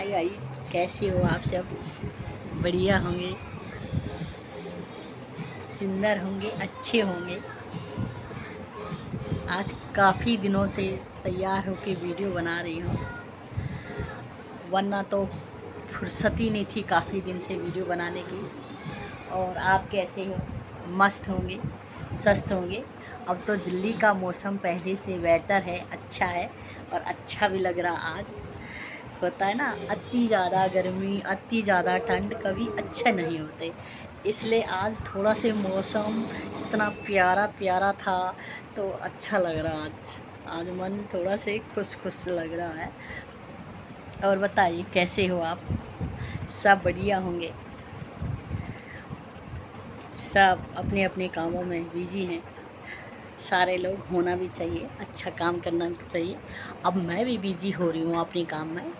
हाय हाय, कैसे हो आप सब? बढ़िया होंगे, सुंदर होंगे, अच्छे होंगे। आज काफ़ी दिनों से तैयार होके वीडियो बना रही हूँ, वरना तो फुर्सत ही नहीं थी काफ़ी दिन से वीडियो बनाने की। और आप कैसे हो? मस्त होंगे, स्वस्थ होंगे। अब तो दिल्ली का मौसम पहले से बेहतर है, अच्छा है और अच्छा भी लग रहा आज। होता है ना, अति ज़्यादा गर्मी, अति ज़्यादा ठंड कभी अच्छे नहीं होते। इसलिए आज थोड़ा से मौसम इतना प्यारा प्यारा था तो अच्छा लग रहा आज मन थोड़ा से खुश खुश लग रहा है। और बताइए कैसे हो आप? सब बढ़िया होंगे, सब अपने अपने कामों में बिजी हैं। सारे लोग होना भी चाहिए, अच्छा काम करना भी चाहिए। अब मैं भी बिजी हो रही हूँ अपने काम में,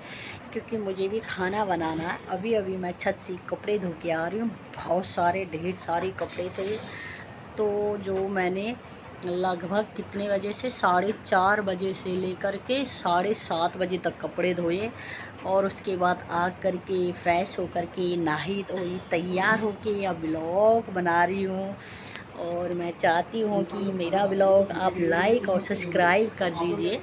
क्योंकि मुझे भी खाना बनाना है। अभी अभी मैं छत से कपड़े धो के आ रही हूँ। बहुत सारे ढेर सारे कपड़े थे, तो जो मैंने लगभग कितने बजे से 4:30 बजे से लेकर के 7:30 बजे तक कपड़े धोए। और उसके बाद आ कर के फ्रेश हो कर के नहाई धोई तैयार होके अब ब्लॉग बना रही हूँ। और मैं चाहती हूँ कि मेरा ब्लॉग आप लाइक और सब्सक्राइब कर दीजिए,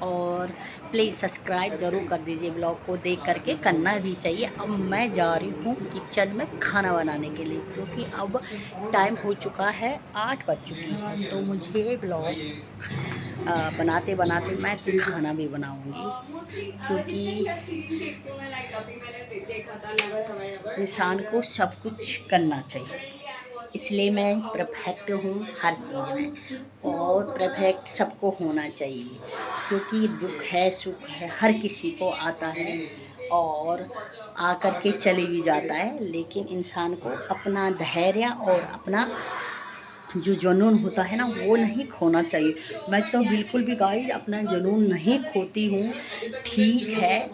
और प्लीज़ सब्सक्राइब ज़रूर कर दीजिए। ब्लॉग को देख करके करना भी चाहिए। अब मैं जा रही हूँ किचन में खाना बनाने के लिए, क्योंकि अब टाइम हो चुका है, 8 बज चुकी है। तो मुझे ब्लॉग बनाते बनाते मैं खाना भी बनाऊंगी, क्योंकि इंसान को सब कुछ करना चाहिए। इसलिए मैं परफेक्ट हूँ हर चीज़ में, और परफेक्ट सबको होना चाहिए। क्योंकि दुख है सुख है हर किसी को आता है, और आकर के चले भी जाता है। लेकिन इंसान को अपना धैर्य और अपना जो जुनून होता है ना, वो नहीं खोना चाहिए। मैं तो बिल्कुल भी गाइस अपना जुनून नहीं खोती हूँ। ठीक है,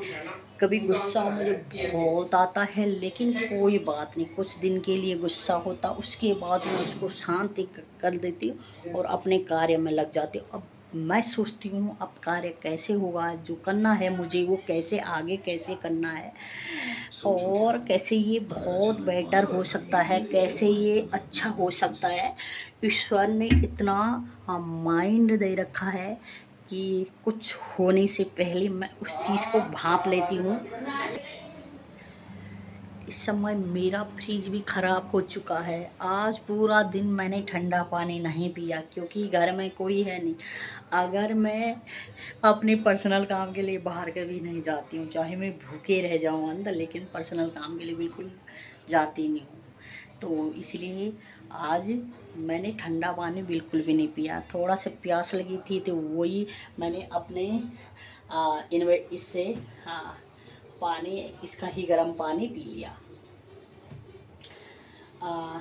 कभी गुस्सा मुझे बहुत आता है, लेकिन कोई बात नहीं, कुछ दिन के लिए गुस्सा होता, उसके बाद मैं उसको शांति कर देती हूँ और अपने कार्य में लग जाती हूँ। अब मैं सोचती हूँ अब कार्य कैसे होगा, जो करना है मुझे वो कैसे आगे कैसे करना है, और कैसे ये बहुत बेटर हो सकता है, कैसे ये अच्छा हो सकता है। ईश्वर ने इतना माइंड दे रखा है कि कुछ होने से पहले मैं उस चीज़ को भांप लेती हूँ। इस समय मेरा फ्रिज भी ख़राब हो चुका है। आज पूरा दिन मैंने ठंडा पानी नहीं पिया, क्योंकि घर में कोई है नहीं। अगर मैं अपने पर्सनल काम के लिए बाहर कभी नहीं जाती हूँ, चाहे मैं भूखे रह जाऊँ अंदर, लेकिन पर्सनल काम के लिए बिल्कुल जाती नहीं हूँ। तो इसलिए आज मैंने ठंडा पानी बिल्कुल भी नहीं पिया। थोड़ा सा प्यास लगी थी तो वही मैंने अपने इससे हाँ पानी, इसका ही गर्म पानी पी लिया। आ,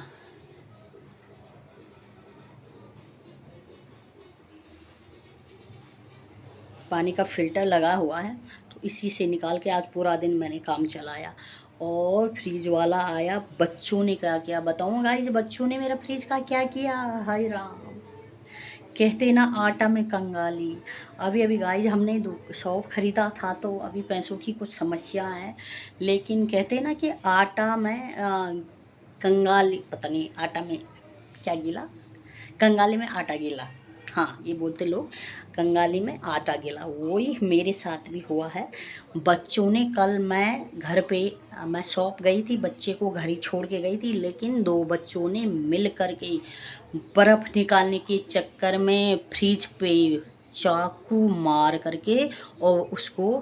पानी का फ़िल्टर लगा हुआ है, तो इसी से निकाल के आज पूरा दिन मैंने काम चलाया। और फ्रिज वाला आया, बच्चों ने क्या किया बताऊँ गाइस, बच्चों ने मेरा फ्रिज का क्या किया, हाय राम। कहते ना आटा में कंगाली। अभी अभी गाइस हमने सौंफ खरीदा था, तो अभी पैसों की कुछ समस्या है। लेकिन कहते ना कि आटा में कंगाली, पता नहीं आटा में क्या गिला, कंगाली में आटा गीला। हाँ, ये बोलते लोग, कंगाली में आटा गीला। वही मेरे साथ भी हुआ है। बच्चों ने कल, मैं घर पे मैं शॉप गई थी, बच्चे को घर ही छोड़ के गई थी, लेकिन 2 बच्चों ने मिल कर के बर्फ़ निकालने के चक्कर में फ्रिज पे चाकू मार करके और उसको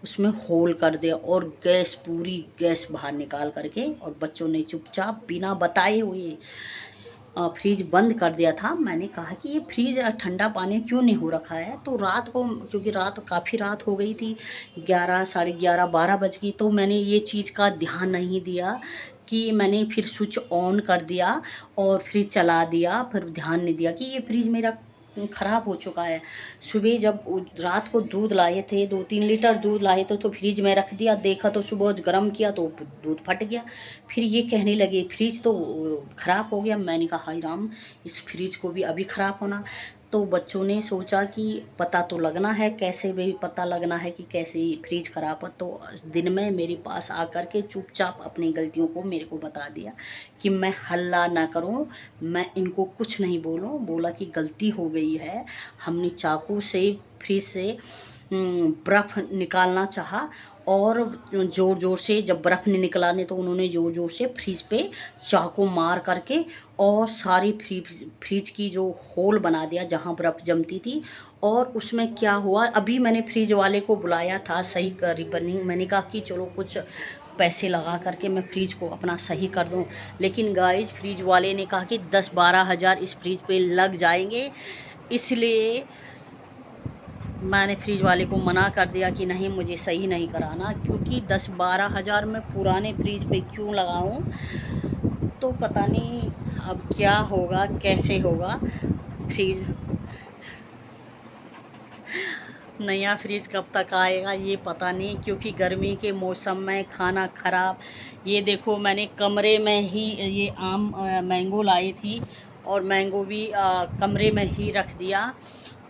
उसमें होल कर दिया, और गैस पूरी गैस बाहर निकाल करके, और बच्चों ने चुपचाप बिना बताए हुए फ्रिज बंद कर दिया था। मैंने कहा कि ये फ्रिज ठंडा पानी क्यों नहीं हो रखा है, तो रात को, क्योंकि रात काफ़ी रात हो गई थी, 11 साढ़े 11 12 बज गई, तो मैंने ये चीज़ का ध्यान नहीं दिया कि मैंने फिर स्विच ऑन कर दिया और फ्रिज चला दिया, फिर ध्यान नहीं दिया कि ये फ्रिज मेरा ख़राब हो चुका है। सुबह जब रात को दूध लाए थे, 2-3 लीटर दूध लाए थे, तो फ्रिज में रख दिया, देखा तो सुबह गर्म किया तो दूध फट गया। फिर ये कहने लगे फ्रिज तो ख़राब हो गया। मैंने कहा हाय राम, इस फ्रिज को भी अभी ख़राब होना। तो बच्चों ने सोचा कि पता तो लगना है, कैसे भी पता लगना है कि कैसे फ्रिज ख़राब है। तो दिन में मेरे पास आकर के चुपचाप अपनी गलतियों को मेरे को बता दिया कि मैं हल्ला ना करूं, मैं इनको कुछ नहीं बोलूं। बोला कि गलती हो गई है, हमने चाकू से फ्रिज से बर्फ़ निकालना चाहा और ज़ोर ज़ोर से जब बर्फ़ नहीं निकला ने तो उन्होंने ज़ोर ज़ोर से फ्रिज पे चाकू मार करके और सारी फ्रिज की जो होल बना दिया जहाँ बर्फ़ जमती थी। और उसमें क्या हुआ, अभी मैंने फ्रिज वाले को बुलाया था सही कर रिपेयरिंग, मैंने कहा कि चलो कुछ पैसे लगा करके मैं फ्रिज को अपना सही कर दूं। लेकिन गाइस फ्रिज वाले ने कहा कि 10-12 हज़ार इस फ्रिज पे लग जाएंगे, इसलिए मैंने फ्रिज वाले को मना कर दिया कि नहीं, मुझे सही नहीं कराना, क्योंकि 10-12 हज़ार मैं पुराने फ्रिज पे क्यों लगाऊं। तो पता नहीं अब क्या होगा, कैसे होगा। फ्रिज नया फ्रिज कब तक आएगा ये पता नहीं, क्योंकि गर्मी के मौसम में खाना ख़राब। ये देखो मैंने कमरे में ही ये आम मैंगो लाई थी और मैंगो भी कमरे में ही रख दिया।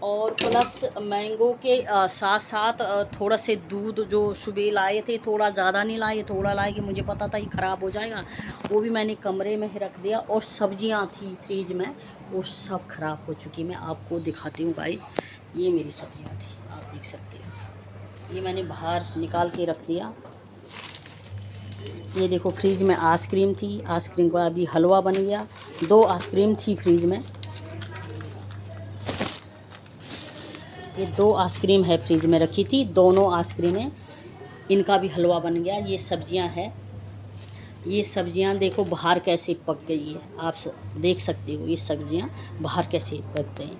और प्लस मैंगो के साथ साथ थोड़ा से दूध जो सुबह लाए थे, थोड़ा ज़्यादा नहीं लाए, थोड़ा लाए कि मुझे पता था ये ख़राब हो जाएगा, वो भी मैंने कमरे में ही रख दिया। और सब्जियां थी फ्रिज में, वो सब ख़राब हो चुकी। मैं आपको दिखाती हूँ गाइस, ये मेरी सब्जियां थी, आप देख सकते हो। ये मैंने बाहर निकाल के रख दिया। ये देखो फ्रिज में आइसक्रीम थी, आइसक्रीम का अभी हलवा बन गया। 2 आइसक्रीम थी फ्रिज में, ये 2 आइसक्रीम है फ्रिज में रखी थी, दोनों आइसक्रीमें इनका भी हलवा बन गया। ये सब्जियां हैं, ये सब्जियां देखो बाहर कैसे पक गई है, आप देख सकते हो। ये सब्जियां बाहर कैसे पक गई।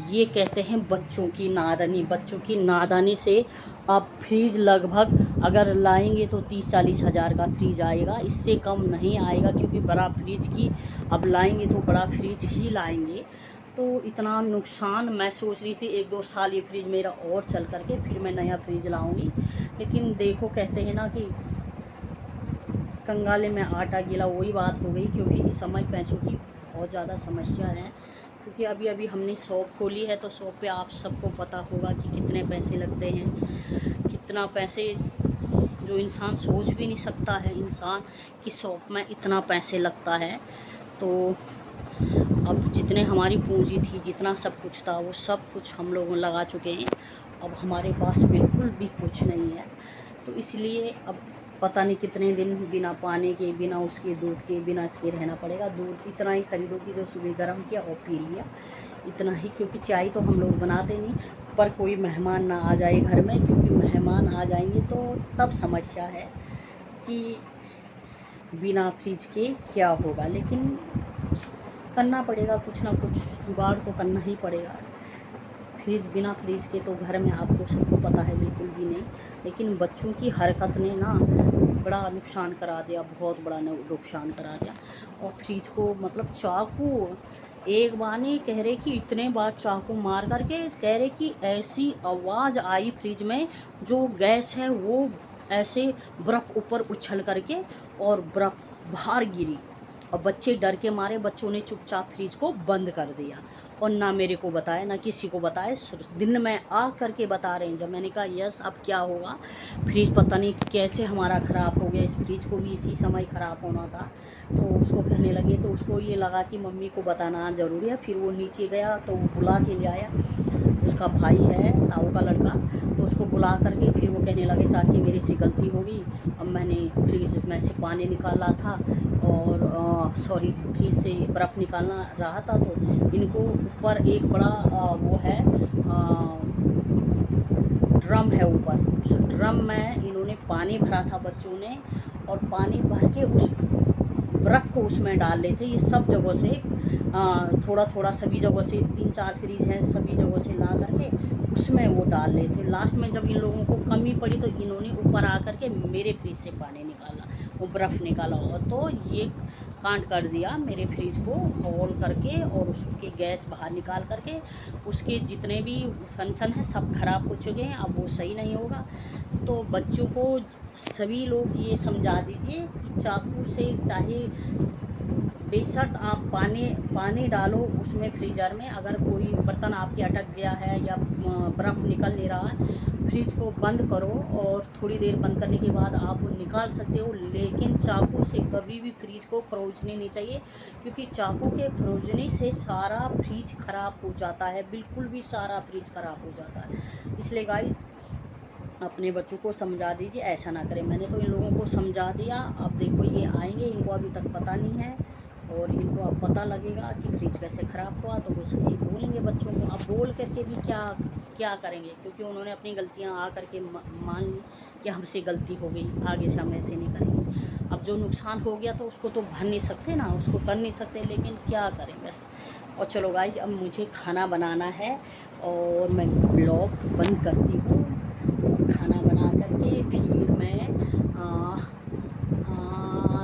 ये कहते हैं बच्चों की नादानी। बच्चों की नादानी से अब फ्रिज लगभग अगर लाएंगे तो 30-40 हज़ार का फ्रिज आएगा, इससे कम नहीं आएगा, क्योंकि बड़ा फ्रिज की अब लाएंगे तो बड़ा फ्रिज ही लाएंगे। तो इतना नुकसान, मैं सोच रही थी 1-2 साल ये फ्रिज मेरा और चल करके फिर मैं नया फ्रिज लाऊंगी। लेकिन देखो कहते हैं ना कि कंगाले में आटा गीला, वही बात हो गई। क्योंकि इस समय पैसों की बहुत ज़्यादा समस्या है। क्योंकि अभी अभी हमने शॉप खोली है, तो शॉप पे आप सबको पता होगा कि कितने पैसे लगते हैं, कितना पैसे जो इंसान सोच भी नहीं सकता है इंसान कि शॉप में इतना पैसे लगता है। तो अब जितने हमारी पूंजी थी, जितना सब कुछ था, वो सब कुछ हम लोग लगा चुके हैं। अब हमारे पास बिल्कुल भी कुछ नहीं है। तो इसलिए अब पता नहीं कितने दिन बिना पानी के, बिना उसके दूध के, बिना इसके रहना पड़ेगा। दूध इतना ही खरीदो कि जो सुबह गर्म किया और पी लिया, इतना ही। क्योंकि चाय तो हम लोग बनाते नहीं, पर कोई मेहमान ना आ जाए घर में, क्योंकि मेहमान आ जाएंगे तो तब समस्या है कि बिना फ्रिज के क्या होगा। लेकिन करना पड़ेगा, कुछ ना कुछ जुगाड़ तो करना ही पड़ेगा। फ्रिज, बिना फ्रिज के तो घर में आपको सबको पता है बिल्कुल भी नहीं। लेकिन बच्चों की हरकत ने ना बड़ा नुकसान करा दिया, बहुत बड़ा नुकसान करा दिया। और फ्रिज को मतलब चाकू, एक बार नहीं कह रहे कि इतने बार चाकू मार करके, कह रहे कि ऐसी आवाज़ आई फ्रिज में, जो गैस है वो ऐसे बर्फ़ ऊपर उछल करके और बर्फ़ बाहर गिरी। और बच्चे डर के मारे, बच्चों ने चुपचाप फ्रिज को बंद कर दिया और ना मेरे को बताया, ना किसी को बताया। दिन में आ करके बता रहे हैं। जब मैंने कहा यस अब क्या होगा, फ्रिज पता नहीं कैसे हमारा ख़राब हो गया, इस फ्रिज को भी इसी समय ख़राब होना था। तो उसको कहने लगे, तो उसको ये लगा कि मम्मी को बताना ज़रूरी है। फिर वो नीचे गया तो वो बुला के ले आया, उसका भाई है ताऊ का लड़का, तो उसको बुला करके फिर वो कहने लगे चाची मेरे से गलती हो गई, अब मैंने फ्रिज में से पानी निकाला था और सॉरी फ्रिज से बर्फ़ निकालना रहा था, तो इनको ऊपर एक बड़ा वो है ड्रम है ऊपर, उस ड्रम में इन्होंने पानी भरा था बच्चों ने, और पानी भर के उस बर्फ़ को उसमें डाल रहे थे। ये सब जगहों से थोड़ा थोड़ा सभी जगहों से 3-4 फ्रिज हैं, सभी जगहों से ला करके उसमें वो डाल रहे थे। लास्ट में जब इन लोगों को कमी पड़ी तो इन्होंने ऊपर आकर के मेरे फ्रिज से पानी निकाला, वो बर्फ़ निकाला, और तो ये कांड कर दिया मेरे फ्रिज को हॉल करके, और उसके गैस बाहर निकाल करके उसके जितने भी फंक्शन हैं सब ख़राब हो चुके हैं। अब वो सही नहीं होगा। तो बच्चों को सभी लोग ये समझा दीजिए कि चाकू से चाहे बेशर्त आप पानी डालो उसमें फ्रीज़र में। अगर कोई बर्तन आपके अटक गया है या बर्फ़ निकल नहीं रहा है, फ्रिज को बंद करो और थोड़ी देर बंद करने के बाद आप निकाल सकते हो। लेकिन चाकू से कभी भी फ्रिज को खरोचने नहीं चाहिए, क्योंकि चाकू के खरोचने से सारा फ्रिज ख़राब हो जाता है, बिल्कुल भी सारा फ्रिज ख़राब हो जाता है। इसलिए गाइस अपने बच्चों को समझा दीजिए ऐसा ना करें। मैंने तो इन लोगों को समझा दिया। अब देखो ये आएंगे, इनको अभी तक पता नहीं है और इनको अब पता लगेगा कि फ्रिज कैसे ख़राब हुआ, तो वो सही बोलेंगे बच्चों को। अब बोल करके भी क्या करेंगे, क्योंकि उन्होंने अपनी गलतियां आ करके मान ली कि हमसे गलती हो गई, आगे से हम ऐसे नहीं करेंगे। अब जो नुकसान हो गया तो उसको तो भर नहीं सकते ना, उसको कर नहीं सकते, लेकिन क्या करें बस। और चलो गाइज अब मुझे खाना बनाना है और मैं ब्लॉग बंद करती हूँ। खाना बना करके फिर मैं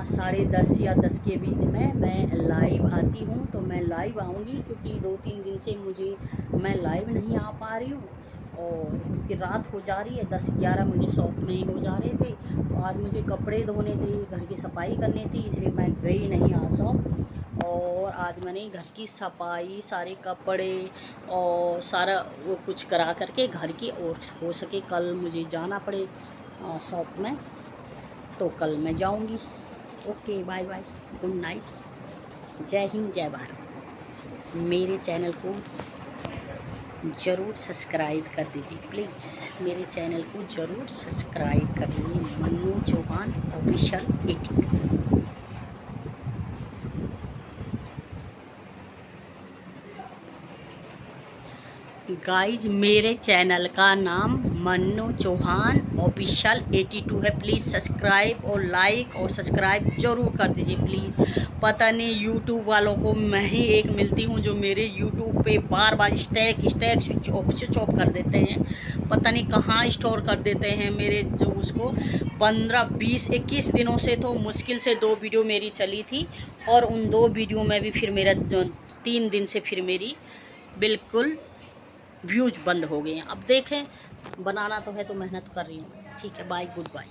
10:30 या 10 के बीच में मैं लाइव आती हूँ। तो मैं लाइव आऊँगी, क्योंकि 2-3 दिन से मैं लाइव नहीं आ पा रही हूँ, और क्योंकि रात हो जा रही है, 10-11 मुझे शॉप में ही हो जा रहे थे। तो आज मुझे कपड़े धोने थे, घर की सफाई करनी थी, इसलिए मैं गई नहीं आज शॉप। और आज मैंने घर की सफाई, सारे कपड़े और सारा वो कुछ करा करके घर की, और हो सके कल मुझे जाना पड़े शॉप में तो कल मैं जाऊंगी। Okay, bye bye, good night, जय हिंद, जय भारत। मेरे चैनल को ज़रूर सब्सक्राइब कर दीजिए प्लीज़, मेरे चैनल को ज़रूर सब्सक्राइब कर दीजिए, मन्नू चौहान ऑफिशियल 82। गाइज मेरे चैनल का नाम मन्नू चौहान ऑफिशियल 82 है। प्लीज़ सब्सक्राइब और लाइक और सब्सक्राइब ज़रूर कर दीजिए प्लीज़। पता नहीं यूट्यूब वालों को मैं ही एक मिलती हूँ जो मेरे यूट्यूब पे बार बार स्टैक स्विच ऑफ कर देते हैं। पता नहीं कहाँ स्टोर कर देते हैं मेरे जो उसको। 15, 20, 21 दिनों से तो मुश्किल से 2 वीडियो मेरी चली थी, और उन 2 वीडियो में भी फिर मेरा 3 दिन से फिर मेरी बिल्कुल व्यूज बंद हो गए हैं। अब देखें, बनाना तो है तो मेहनत कर रही हूँ। ठीक है, बाय, गुड बाय।